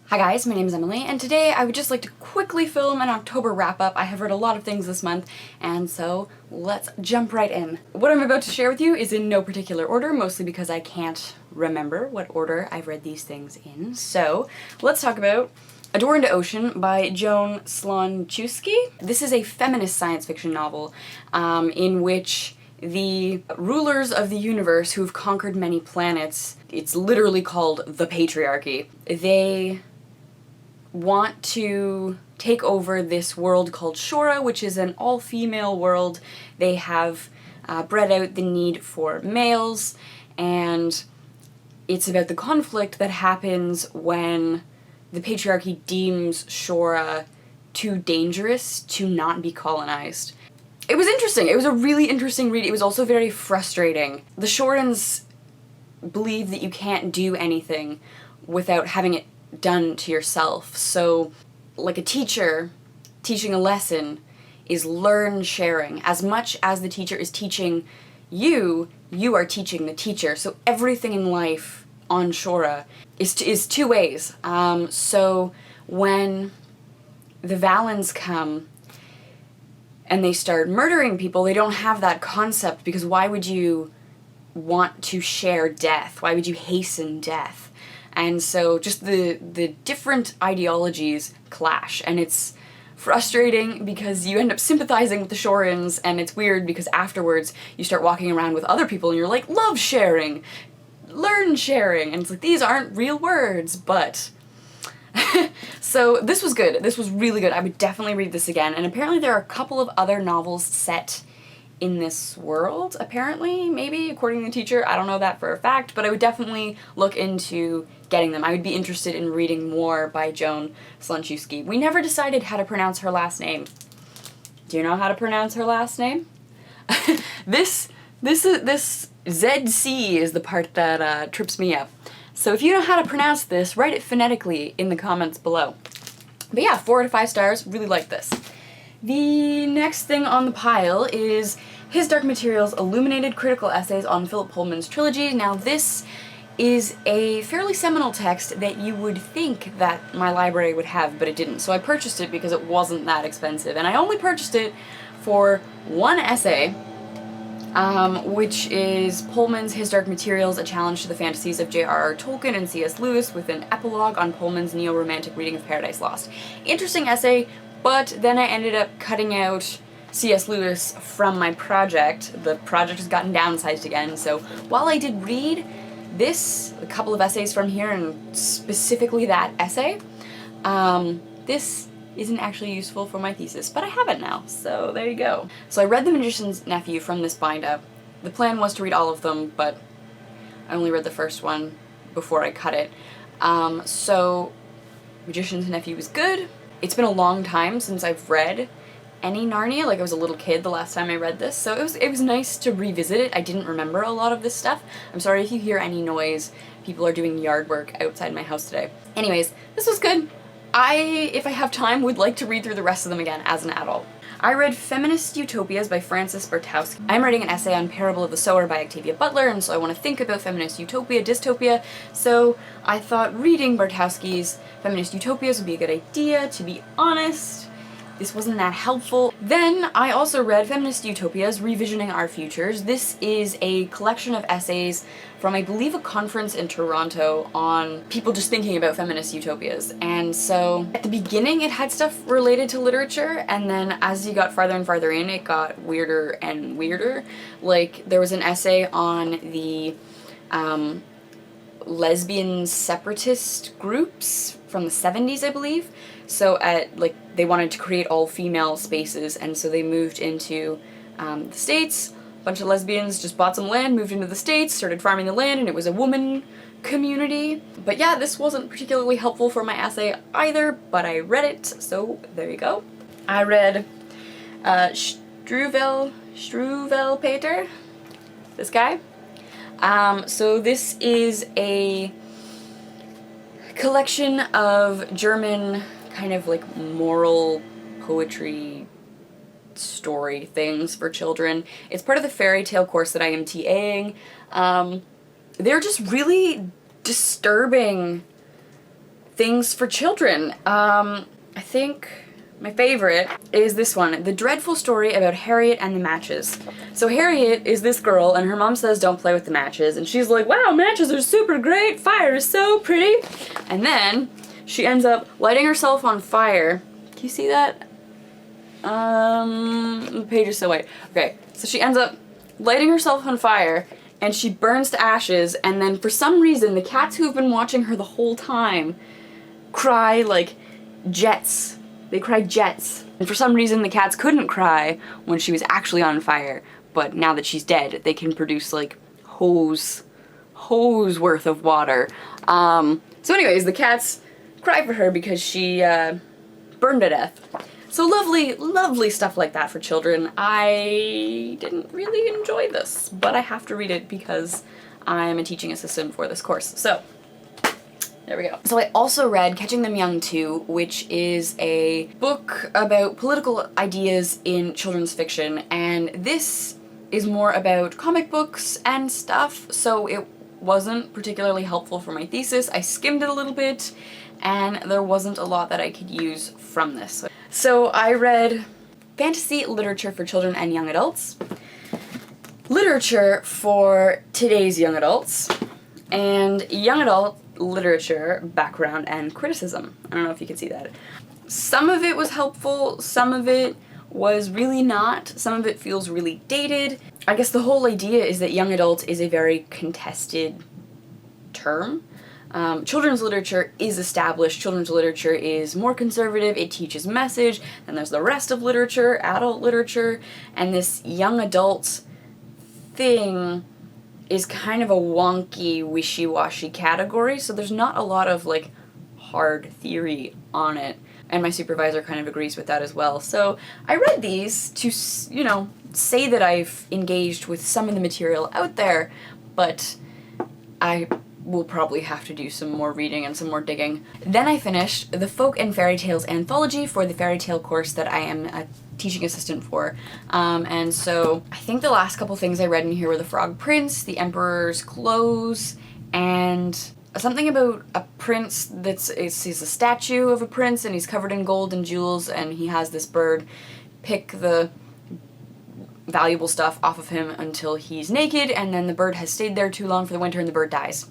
Hi guys, my name is Emily, and today I would just like to quickly film an October wrap-up. I have read a lot of things this month, and so let's jump right in. What I'm about to share with you is in no particular order, mostly because I can't remember what order I've read these things in. So, let's talk about A Door into Ocean by Joan Slonczewski. This is a feminist science fiction novel in which the rulers of the universe who've conquered many planets, it's literally called the patriarchy, they want to take over this world called Shora, which is an all-female world. They have bred out the need for males, and it's about the conflict that happens when the patriarchy deems Shora too dangerous to not be colonized. It was interesting. It was a really interesting read. It was also very frustrating. The Shorans believe that you can't do anything without having it done to yourself. So, like a teacher teaching a lesson is learn sharing. As much as the teacher is teaching you, you are teaching the teacher. So everything in life on Shora is two ways. So when the Valens come and they start murdering people, they don't have that concept, because why would you want to share death? Why would you hasten death? And so just the different ideologies clash, and it's frustrating because you end up sympathizing with the Shorans, and it's weird because afterwards you start walking around with other people and you're like, love sharing, learn sharing, and it's like, these aren't real words, but... So this was good. This was really good. I would definitely read this again, and apparently there are a couple of other novels set in this world, apparently, maybe, according to the teacher. I don't know that for a fact, but I would definitely look into getting them. I would be interested in reading more by Joan Slonczewski. We never decided how to pronounce her last name. Do you know how to pronounce her last name? This ZC is the part that trips me up. So if you know how to pronounce this, write it phonetically in the comments below. But yeah, 4 out of 5 stars, really like this. The next thing on the pile is His Dark Materials Illuminated Critical Essays on Philip Pullman's Trilogy. Now this is a fairly seminal text that you would think that my library would have, but it didn't. So I purchased it because it wasn't that expensive, and I only purchased it for one essay, which is Pullman's His Dark Materials, A Challenge to the Fantasies of J.R.R. Tolkien and C.S. Lewis, with an epilogue on Pullman's neo-romantic reading of Paradise Lost. Interesting essay, but then I ended up cutting out C.S. Lewis from my project. The project has gotten downsized again, so while I did read this, a couple of essays from here, and specifically that essay, this isn't actually useful for my thesis, but I have it now, so there you go. So I read The Magician's Nephew from this bind-up. The plan was to read all of them, but I only read the first one before I cut it. So Magician's Nephew was good. It's been a long time since I've read any Narnia. Like, I was a little kid the last time I read this, so it was nice to revisit it. I didn't remember a lot of this stuff. I'm sorry if you hear any noise. People are doing yard work outside my house today. Anyways, this was good. If I have time, would like to read through the rest of them again as an adult. I read Feminist Utopias by Frances Bartowski. I'm writing an essay on Parable of the Sower by Octavia Butler, and so I want to think about feminist utopia, dystopia, so I thought reading Bartowski's Feminist Utopias would be a good idea. To be honest, this wasn't that helpful. Then I also read Feminist Utopias, Revisioning Our Futures. This is a collection of essays from, I believe, a conference in Toronto on people just thinking about feminist utopias. And so at the beginning it had stuff related to literature, and then as you got farther and farther in, it got weirder and weirder. Like, there was an essay on the lesbian separatist groups from the 70s, I believe. So they wanted to create all-female spaces, and so they moved into the States. A bunch of lesbians just bought some land, moved into the States, started farming the land, and it was a woman community. But yeah, this wasn't particularly helpful for my essay either, but I read it, so there you go. I read Struwwelpeter, this guy. So this is a collection of German kind of like moral poetry story things for children. It's part of the fairy tale course that I am TAing. They're just really disturbing things for children. I think my favorite is this one, The Dreadful Story About Harriet and the Matches. So Harriet is this girl, and her mom says don't play with the matches, and she's like, wow, matches are super great, fire is so pretty. And then she ends up lighting herself on fire. Can you see that? The page is so white. Okay, so she ends up lighting herself on fire, and she burns to ashes, and then for some reason the cats who have been watching her the whole time cry like jets. They cry jets. And for some reason the cats couldn't cry when she was actually on fire, but now that she's dead, they can produce like hose worth of water. So anyways, the cats cry for her because she burned to death. So lovely, lovely stuff like that for children. I didn't really enjoy this, but I have to read it because I'm a teaching assistant for this course. So there we go. So I also read Catching Them Young too, which is a book about political ideas in children's fiction, and this is more about comic books and stuff, so it wasn't particularly helpful for my thesis. I skimmed it a little bit, and there wasn't a lot that I could use from this. So I read fantasy literature for children and young adults, literature for today's young adults, and young adult literature, background, and criticism. I don't know if you can see that. Some of it was helpful, some of it was really not, some of it feels really dated. I guess the whole idea is that young adult is a very contested term. Children's literature is established, children's literature is more conservative, it teaches message, and there's the rest of literature, adult literature, and this young adult thing is kind of a wonky, wishy-washy category, so there's not a lot of, like, hard theory on it. And my supervisor kind of agrees with that as well. So I read these to, you know, say that I've engaged with some of the material out there, but I will probably have to do some more reading and some more digging. Then I finished the Folk and Fairy Tales Anthology for the fairy tale course that I am a teaching assistant for. And so I think the last couple things I read in here were The Frog Prince, The Emperor's Clothes, and something about a prince he's a statue of a prince and he's covered in gold and jewels and he has this bird pick the valuable stuff off of him until he's naked, and then the bird has stayed there too long for the winter and the bird dies.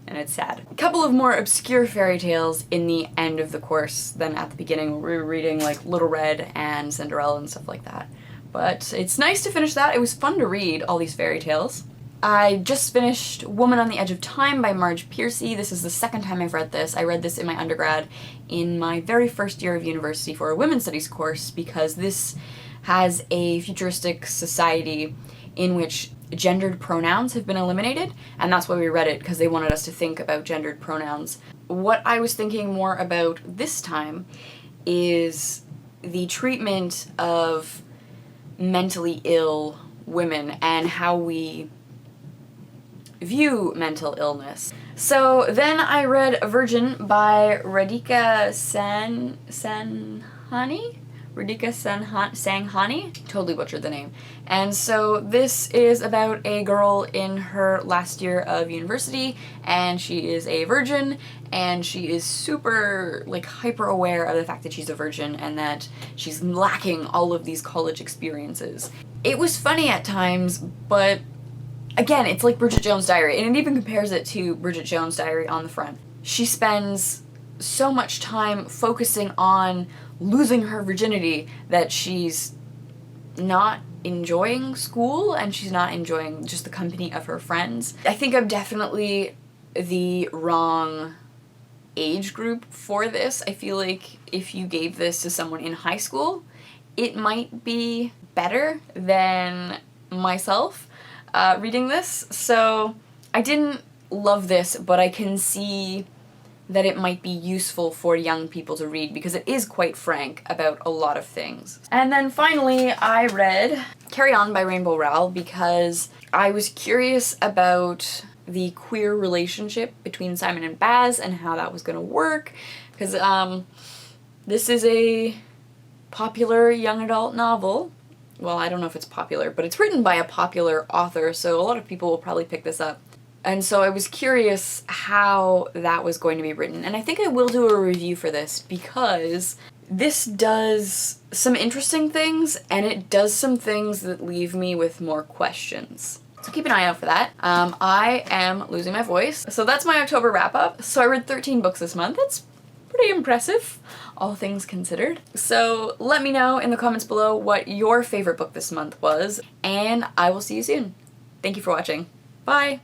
And it's sad. A couple of more obscure fairy tales in the end of the course than at the beginning. We were reading like Little Red and Cinderella and stuff like that. But it's nice to finish that. It was fun to read all these fairy tales. I just finished Woman on the Edge of Time by Marge Piercy. This is the second time I've read this. I read this in my undergrad in my very first year of university for a women's studies course because this has a futuristic society in which gendered pronouns have been eliminated, and that's why we read it, because they wanted us to think about gendered pronouns. What I was thinking more about this time is the treatment of mentally ill women and how we view mental illness. So then I read Virgin by Radhika Sanghani? Sanghani? Totally butchered the name. And so this is about a girl in her last year of university, and she is a virgin, and she is super, like, hyper aware of the fact that she's a virgin and that she's lacking all of these college experiences. It was funny at times, but again, it's like Bridget Jones' Diary, and it even compares it to Bridget Jones' Diary on the front. She spends so much time focusing on losing her virginity that she's not enjoying school and she's not enjoying just the company of her friends. I think I'm definitely the wrong age group for this. I feel like if you gave this to someone in high school, it might be better than myself reading this. So I didn't love this, but I can see that it might be useful for young people to read because it is quite frank about a lot of things. And then finally I read Carry On by Rainbow Rowell because I was curious about the queer relationship between Simon and Baz and how that was going to work, because this is a popular young adult novel. Well, I don't know if it's popular, but it's written by a popular author, so a lot of people will probably pick this up. And so I was curious how that was going to be written. And I think I will do a review for this because this does some interesting things and it does some things that leave me with more questions. So keep an eye out for that. I am losing my voice. So that's my October wrap up. So I read 13 books this month. That's pretty impressive, all things considered. So let me know in the comments below what your favorite book this month was, and I will see you soon. Thank you for watching. Bye!